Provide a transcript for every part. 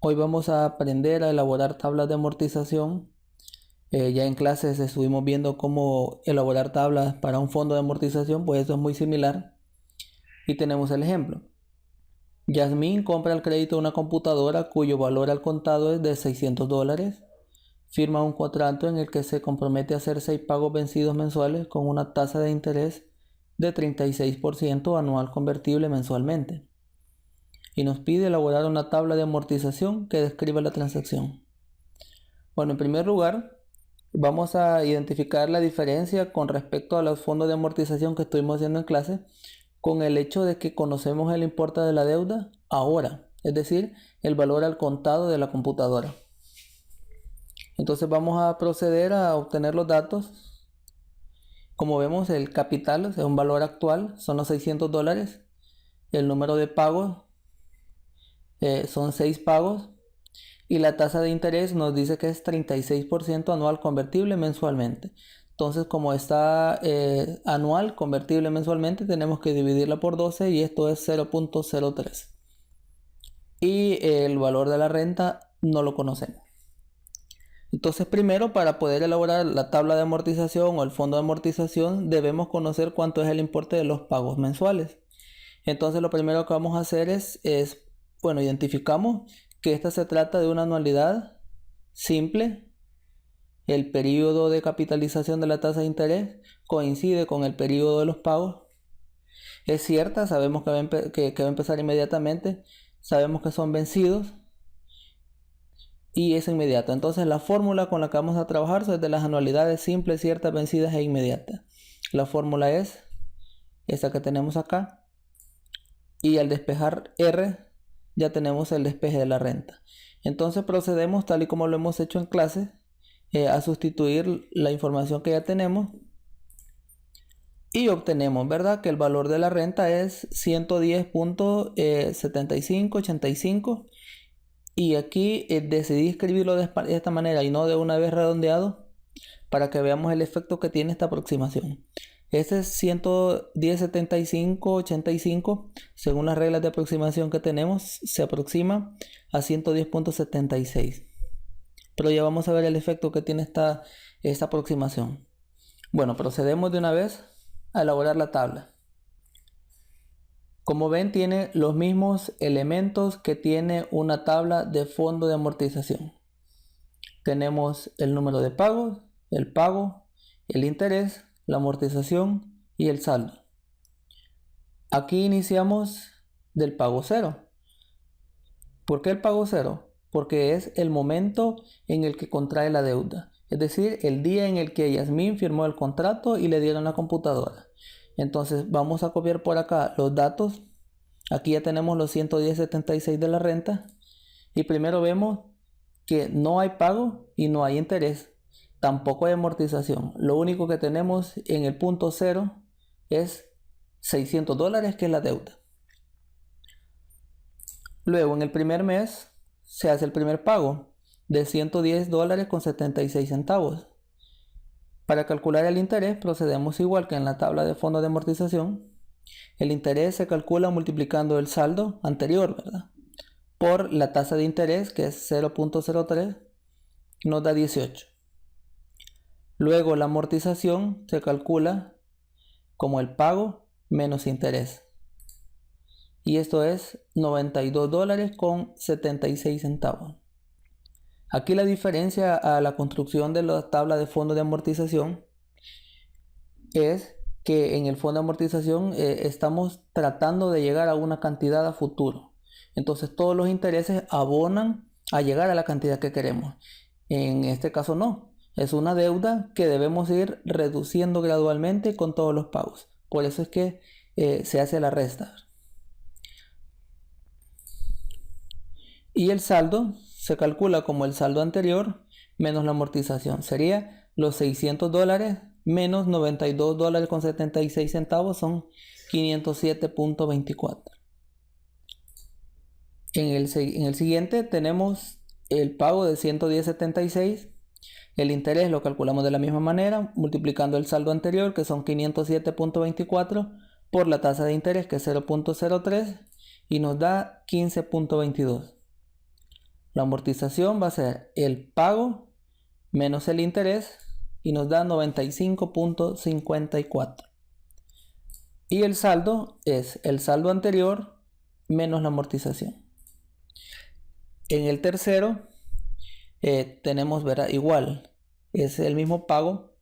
Hoy vamos a aprender a elaborar tablas de amortización. Ya en clases estuvimos viendo cómo elaborar tablas para un fondo de amortización, pues eso es muy similar. Y tenemos el ejemplo. Yasmín compra al crédito una computadora cuyo valor al contado es de $600. Firma un contrato en el que se compromete a hacer 6 pagos vencidos mensuales con una tasa de interés de 36% anual convertible mensualmente. Y nos pide elaborar una tabla de amortización que describa la transacción. Bueno, en primer lugar, vamos a identificar la diferencia con respecto a los fondos de amortización que estuvimos haciendo en clase con el hecho de que conocemos el importe de la deuda ahora, es decir, el valor al contado de la computadora. Entonces vamos a proceder a obtener los datos. Como vemos, el capital es un valor actual, son los $600. El número de pagos son 6 pagos. Y la tasa de interés nos dice que es 36% anual convertible mensualmente. Entonces, como está anual convertible mensualmente, tenemos que dividirla por 12 y esto es 0.03. Y el valor de la renta no lo conocemos. Entonces, primero, para poder elaborar la tabla de amortización o el fondo de amortización, debemos conocer cuánto es el importe de los pagos mensuales. Entonces, lo primero que vamos a hacer es identificamos que esta se trata de una anualidad simple. El periodo de capitalización de la tasa de interés coincide con el periodo de los pagos. Es cierta, sabemos que va a empezar inmediatamente, sabemos que son vencidos y es inmediato. Entonces la fórmula con la que vamos a trabajar es de las anualidades simples, ciertas, vencidas e inmediatas. La fórmula es esta que tenemos acá y al despejar R ya tenemos el despeje de la renta. Entonces procedemos, tal y como lo hemos hecho en clase, a sustituir la información que ya tenemos y obtenemos, ¿verdad?, que el valor de la renta es 110.7585 y aquí decidí escribirlo de esta manera y no de una vez redondeado para que veamos el efecto que tiene esta aproximación. Este es 110.7585, según las reglas de aproximación que tenemos, se aproxima a 110.76. Pero ya vamos a ver el efecto que tiene esta aproximación. Bueno, procedemos de una vez a elaborar la tabla. Como ven, tiene los mismos elementos que tiene una tabla de fondo de amortización. Tenemos el número de pagos, el pago, el interés, la amortización y el saldo. Aquí iniciamos del pago cero. ¿Por qué el pago cero? Porque es el momento en el que contrae la deuda, es decir, el día en el que Yasmín firmó el contrato y le dieron la computadora. Entonces vamos a copiar por acá los datos. Aquí ya tenemos los 110.76 de la renta y primero vemos que no hay pago y no hay interés. Tampoco hay amortización. Lo único que tenemos en el punto cero es $600, que es la deuda. Luego, en el primer mes se hace el primer pago de $110.76. Para calcular el interés procedemos igual que en la tabla de fondo de amortización. El interés se calcula multiplicando el saldo anterior, ¿verdad?, por la tasa de interés, que es 0.03, nos da 18. Luego la amortización se calcula como el pago menos interés. Y esto es $92.76. Aquí la diferencia a la construcción de la tabla de fondo de amortización es que en el fondo de amortización estamos tratando de llegar a una cantidad a futuro. Entonces todos los intereses abonan a llegar a la cantidad que queremos. En este caso no. Es una deuda que debemos ir reduciendo gradualmente con todos los pagos. Por eso es que se hace la resta. Y el saldo se calcula como el saldo anterior menos la amortización. Sería los $600 menos $92.76 son 507.24. En el siguiente tenemos el pago de 110.76. El interés lo calculamos de la misma manera, multiplicando el saldo anterior, que son 507.24, por la tasa de interés, que es 0.03, y nos da 15.22. La amortización va a ser el pago menos el interés y nos da 95.54. Y el saldo es el saldo anterior menos la amortización. En el tercero tenemos, ¿verdad? Igual, es el mismo pago.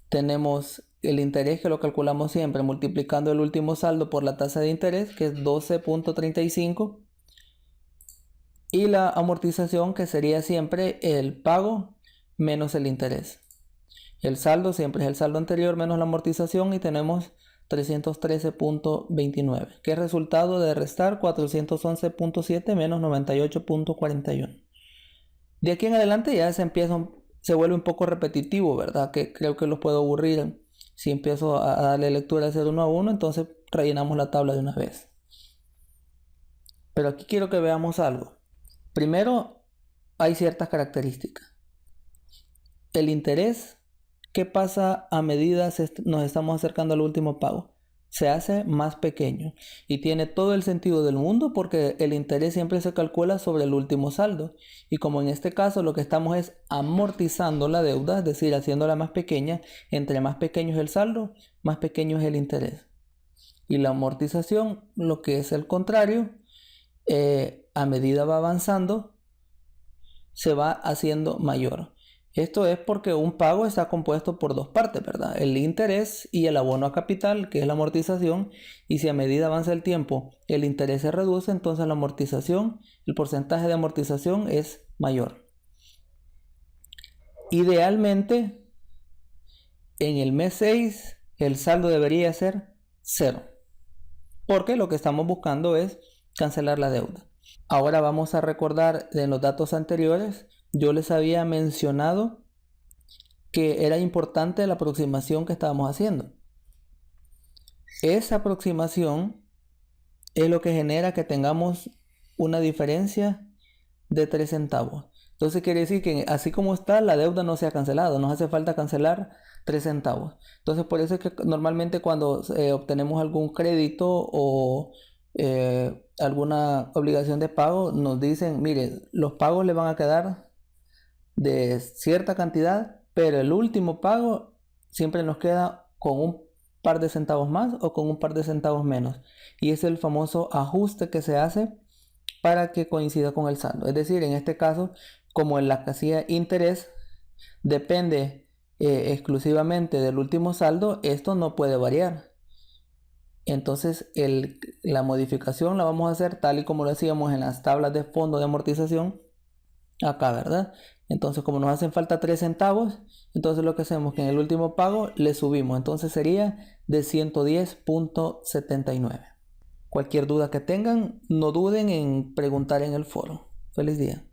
Tenemos el interés, que lo calculamos siempre multiplicando el último saldo por la tasa de interés, que es 12.35. Y la amortización, que sería siempre el pago menos el interés. El saldo siempre es el saldo anterior menos la amortización, y tenemos 313.29, que es resultado de restar 411.7 menos 98.41. De aquí en adelante ya se vuelve un poco repetitivo, ¿verdad? Que creo que los puedo aburrir si empiezo a darle lectura a hacer uno a uno, entonces rellenamos la tabla de una vez. Pero aquí quiero que veamos algo. Primero, hay ciertas características. El interés, ¿qué pasa a medida nos estamos acercando al último pago? Se hace más pequeño, y tiene todo el sentido del mundo, porque el interés siempre se calcula sobre el último saldo, y como en este caso lo que estamos es amortizando la deuda, es decir, haciéndola más pequeña, entre más pequeño es el saldo, más pequeño es el interés. Y la amortización, lo que es el contrario, a medida va avanzando, se va haciendo mayor. Esto es porque un pago está compuesto por dos partes, ¿verdad? El interés y el abono a capital, que es la amortización. Y si a medida avanza el tiempo el interés se reduce, entonces la amortización, el porcentaje de amortización es mayor. Idealmente, en el mes 6 el saldo debería ser 0, porque lo que estamos buscando es cancelar la deuda. Ahora vamos a recordar, de los datos anteriores yo les había mencionado que era importante la aproximación que estábamos haciendo. Esa aproximación es lo que genera que tengamos una diferencia de 3 centavos. Entonces quiere decir que así como está, la deuda no se ha cancelado, nos hace falta cancelar 3 centavos. Entonces por eso es que normalmente cuando obtenemos algún crédito o alguna obligación de pago, nos dicen, mire, los pagos le van a quedar de cierta cantidad, pero el último pago siempre nos queda con un par de centavos más o con un par de centavos menos, y es el famoso ajuste que se hace para que coincida con el saldo. Es decir, en este caso, como en la casilla interés depende exclusivamente del último saldo, esto no puede variar. Entonces la modificación la vamos a hacer tal y como lo hacíamos en las tablas de fondo de amortización acá, ¿verdad? Entonces, como nos hacen falta 3 centavos, entonces lo que hacemos es que en el último pago le subimos, entonces sería de 110.79. Cualquier duda que tengan, no duden en preguntar en el foro. Feliz día.